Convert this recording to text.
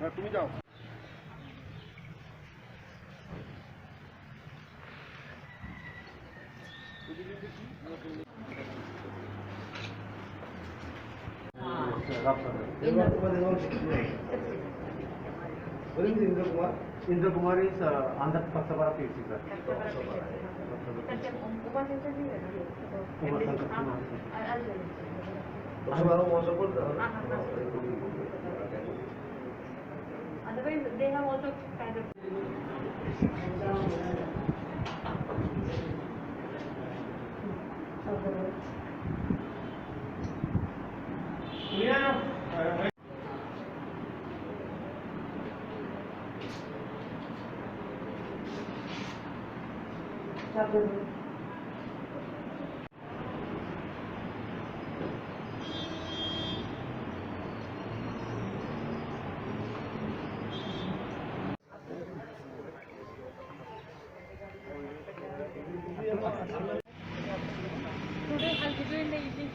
না, তুমি যাও। Indra Kumar is Andhra Paksabara PhD, sir. Otherwise, they have also kind of. Today I'll give you in the evening.